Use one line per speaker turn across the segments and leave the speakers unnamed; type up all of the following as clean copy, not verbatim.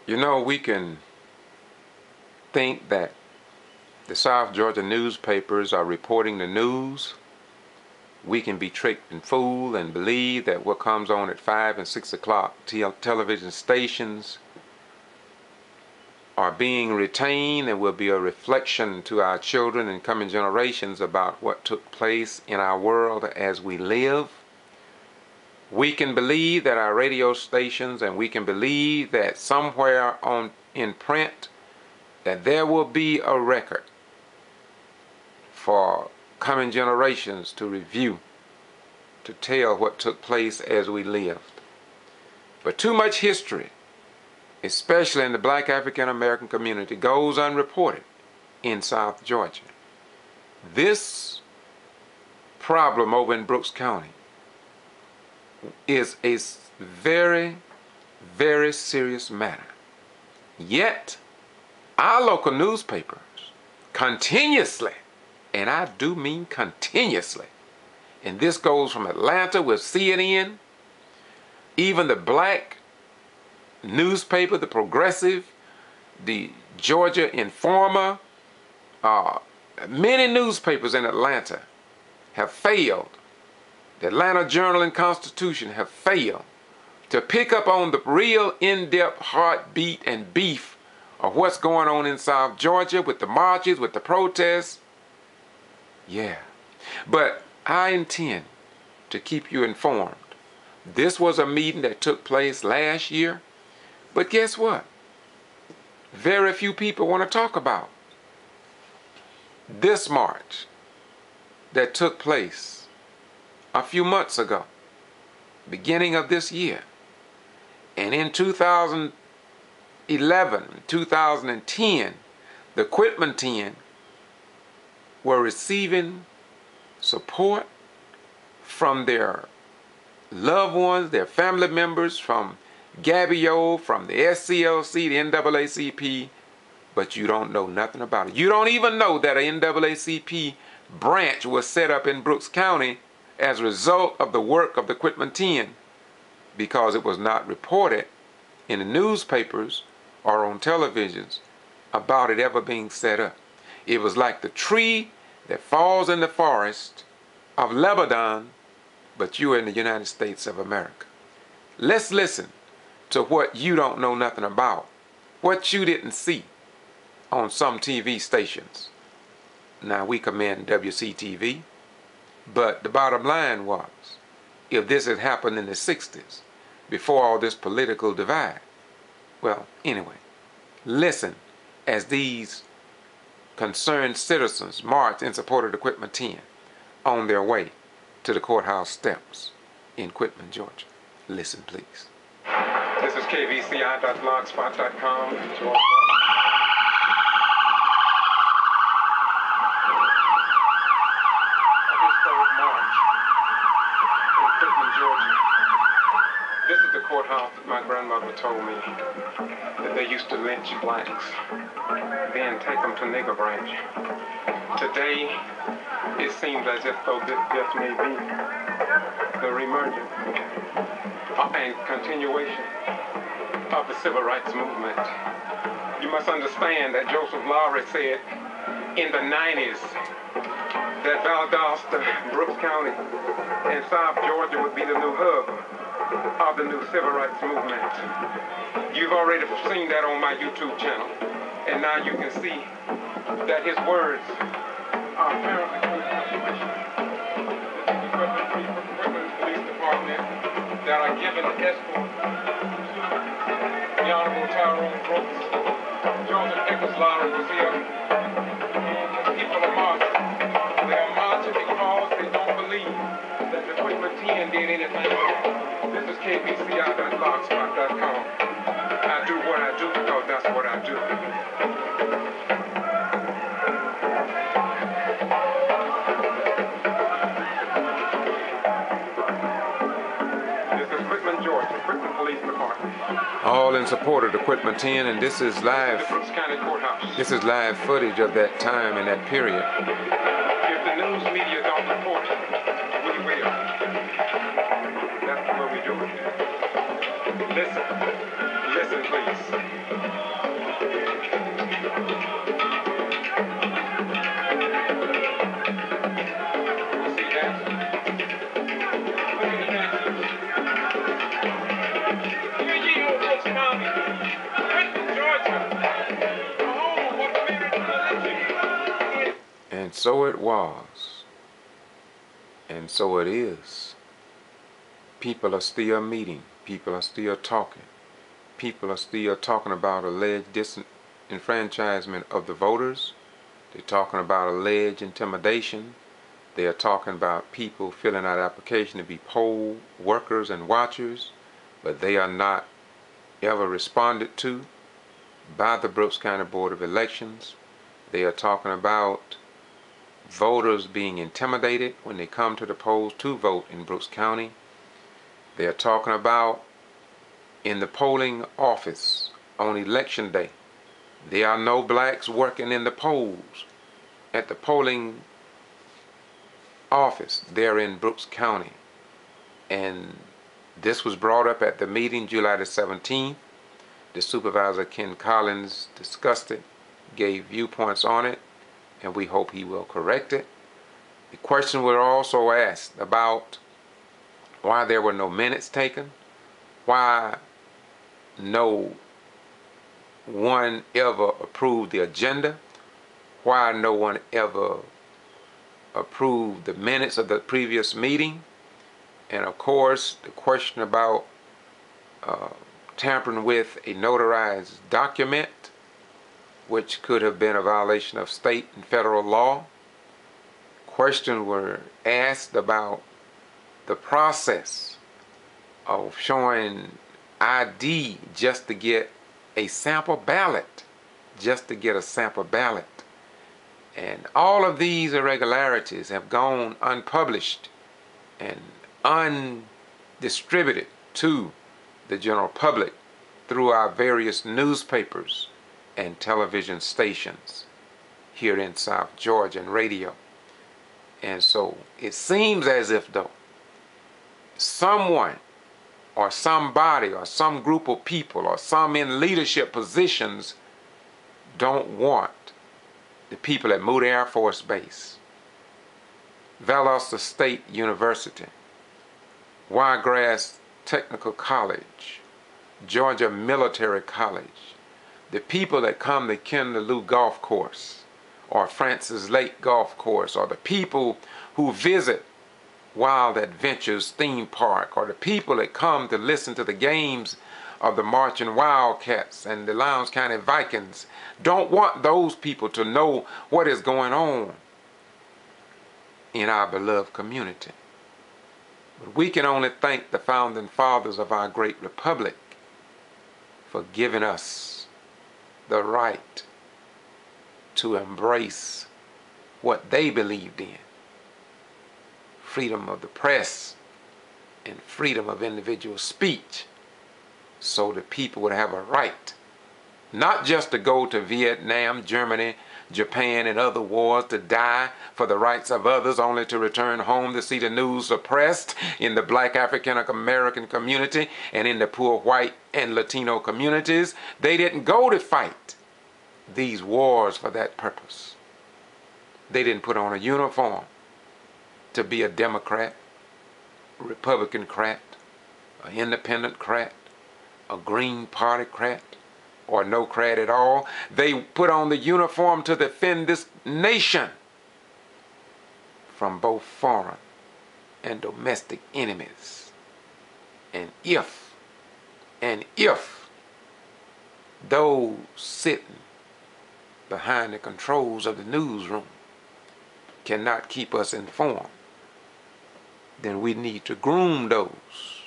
You know, we can think that the South Georgia newspapers are reporting the news. We can be tricked and fooled and believe that what comes on at 5 and 6 o'clock television stations are being retained and will be a reflection to our children and coming generations about what took place in our world as we live. We can believe that our radio stations, and we can believe that somewhere in print that there will be a record for coming generations to review, to tell what took place as we lived. But too much history, especially in the Black African American community, goes unreported in South Georgia. This problem over in Brooks County is a very, very serious matter. Yet, our local newspapers continuously, and I do mean continuously, and this goes from Atlanta with CNN, even the black newspaper, the Progressive, the Georgia Informer, many newspapers in Atlanta have failed. The Atlanta Journal and Constitution have failed to pick up on the real in-depth heartbeat and beef of what's going on in South Georgia with the marches, with the protests. Yeah, but I intend to keep you informed. This was a meeting that took place last year, but guess what? Very few people want to talk about this march that took place a few months ago, beginning of this year. And in 2011, 2010, the Quitman 10 were receiving support from their loved ones, their family members, from G.B.R, from the SCLC, the NAACP, but you don't know nothing about it. You don't even know that an NAACP branch was set up in Brooks County as a result of the work of the Quitman 10, because it was not reported in the newspapers or on televisions about it ever being set up. It was like the tree that falls in the forest of Lebanon, but you're in the United States of America. Let's listen to what you don't know nothing about, what you didn't see on some TV stations. Now, we commend WCTV, but the bottom line was, if this had happened in the 60s, before all this political divide, well, anyway, listen as these concerned citizens marched in support of the Quitman 10 on their way to the courthouse steps in Quitman, Georgia. Listen, please. This is kvci.blogspot.com. This is the courthouse that my grandmother told me that they used to lynch blacks, then take them to nigger branch. Today, it seems as if though this just may be the reemergence and continuation of the civil rights movement. You must understand that Joseph Lowry said in the 90s that Valdosta, Brooks County, and South Georgia would be the new hub of the new civil rights movement. You've already seen that on my YouTube channel, and now you can see that his words are apparently the police department that are given escort to the Honorable Tyrone Brooks. Joseph Nicholas Lowry was here. People are marching. They are marching because they don't believe that the Quitman 10 did anything wrong. This is kvci.blogspot.com. I do what I do because that's what I do. This is Quitman, Georgia, Quitman Police Department. All in support of the Quitman 10, and this is live. Brooks County Courthouse. This is live footage of that time and that period. If the news media don't report it, we will. That's what we do. Listen. Listen, please. See that? Hear ye, O Brooks County, Quitman, Georgia, the home of American religion. And so it was, and so it is. People are still meeting. People are still talking. People are still talking about alleged disenfranchisement of the voters. They're talking about alleged intimidation. They are talking about people filling out applications to be poll workers and watchers, but they are not ever responded to by the Brooks County Board of Elections. They are talking about voters being intimidated when they come to the polls to vote in Brooks County. They are talking about in the polling office on election day, there are no blacks working in the polls at the polling office there in Brooks County. And this was brought up at the meeting July the 17th. The supervisor, Ken Collins, discussed it, gave viewpoints on it, and we hope he will correct it. The question was also asked about why there were no minutes taken, why no one ever approved the agenda, why no one ever approved the minutes of the previous meeting, and of course the question about tampering with a notarized document, which could have been a violation of state and federal law. Questions were asked about the process of showing ID just to get a sample ballot, And all of these irregularities have gone unpublished and undistributed to the general public through our various newspapers and television stations here in South Georgia and radio. And so it seems as if though someone or somebody or some group of people or some in leadership positions don't want the people at Moody Air Force Base, Valdosta State University, Wiregrass Technical College, Georgia Military College, the people that come to Kendaloo Golf Course or Francis Lake Golf Course, or the people who visit Wild Adventures theme park, or the people that come to listen to the games of the Marching Wildcats and the Lowndes County Vikings, don't want those people to know what is going on in our beloved community. But we can only thank the founding fathers of our great republic for giving us the right to embrace what they believed in. Freedom of the press and freedom of individual speech, so the people would have a right not just to go to Vietnam, Germany, Japan, and other wars to die for the rights of others, only to return home to see the news suppressed in the black African American community and in the poor white and Latino communities. They didn't go to fight these wars for that purpose. They didn't put on a uniform to be a Democrat, a Republican-crat, an independent-crat, a Green Party-crat, or no crat at all. They put on the uniform to defend this nation from both foreign and domestic enemies. And if those sitting behind the controls of the newsroom cannot keep us informed, then we need to groom those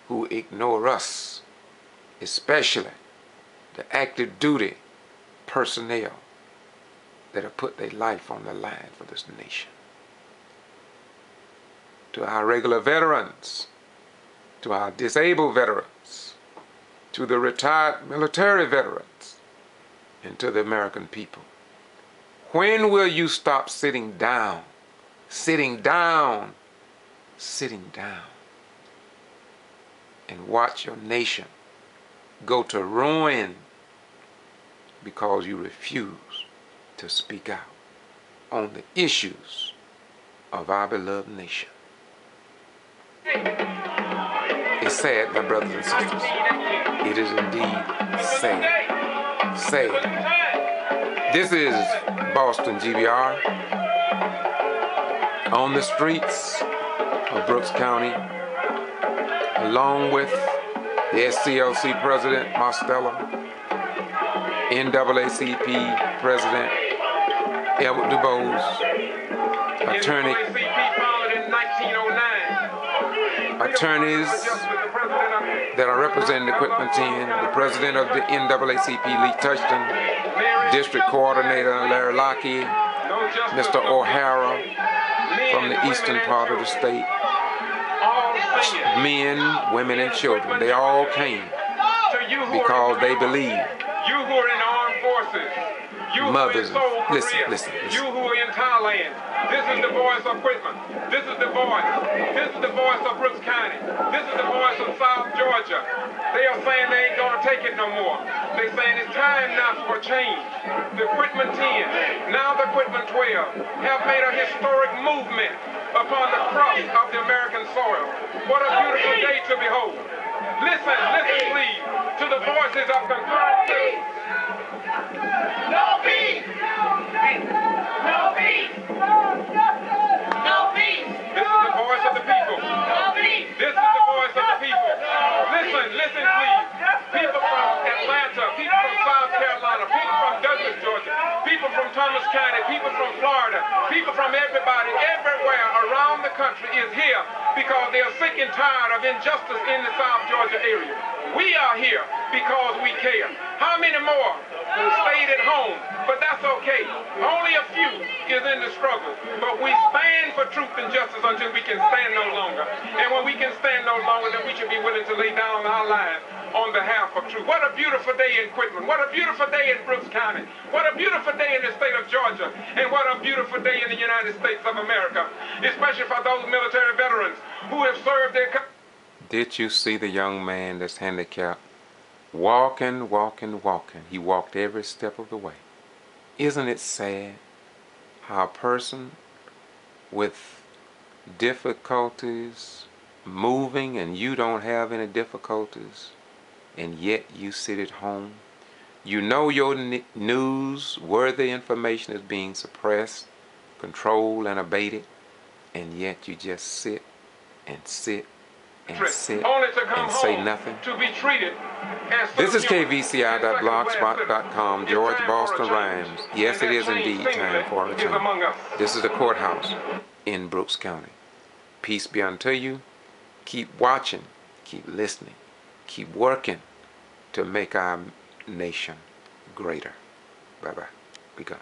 who ignore us, especially the active duty personnel that have put their life on the line for this nation. To our regular veterans, to our disabled veterans, to the retired military veterans, and to the American people, when will you stop sitting down, and watch your nation go to ruin because you refuse to speak out on the issues of our beloved nation. It's sad, my brothers and sisters. It is indeed sad. Sad. This is Boston G.B.R. on the streets of Brooks County, along with the SCLC President Marsteller, NAACP President Edward DuBose, attorneys that are representing the Quitman 10, the President of the NAACP, Lee Touchton, District Coordinator Larry Lockheed, Mr. O'Hara from the eastern part of the state, men, women, and children. They all came because they believe.
You who are in the armed forces, you
mothers,
who are in
listen.
You who are in Thailand, this is the voice of Quitman. This is the voice. This is the voice of Brooks County. This is the voice of South Georgia. They are saying they ain't gonna take it no more. They're saying it's time now for a change. The Quitman 10, now the Quitman 12, have made a historic movement upon the crust of the American soil. What a beautiful day to behold. Listen please, to the voices of concerned citizens.
No peace! No peace! No peace!
This is the voice of the people.
No peace!
This is the voice of the people. Listen please. People from Atlanta, people from South Carolina, people from Douglas, Georgia, people from Thomas County, people from Florida, people from everybody, everywhere around the country is here because they are sick and tired of injustice in the South Georgia area. We are here because we care. How many more stayed at home? But that's okay. Only a few is in the struggle. But we stand for truth and justice until we can stand no longer. And when we can stand no longer, then we should be willing to lay down our lives on behalf of truth. What a beautiful day in Quitman. What a beautiful day in Brooks County. What a beautiful day in the state of Georgia. And what a beautiful day in the United States of America. Especially for those military veterans who have served their country.
Did you see the young man that's handicapped? Walking. He walked every step of the way. Isn't it sad how a person with difficulties moving and you don't have any difficulties, and yet you sit at home? You know your news-worthy information is being suppressed, controlled, and abated, and yet you just sit and sit and sit and say nothing.
To be treated as
this is kvci.blogspot.com, George Boston Rhymes. Yes, it is indeed time for a change. This is the courthouse in Brooks County. Peace be unto you. Keep watching, keep listening, keep working to make our nation greater. Bye-bye. We got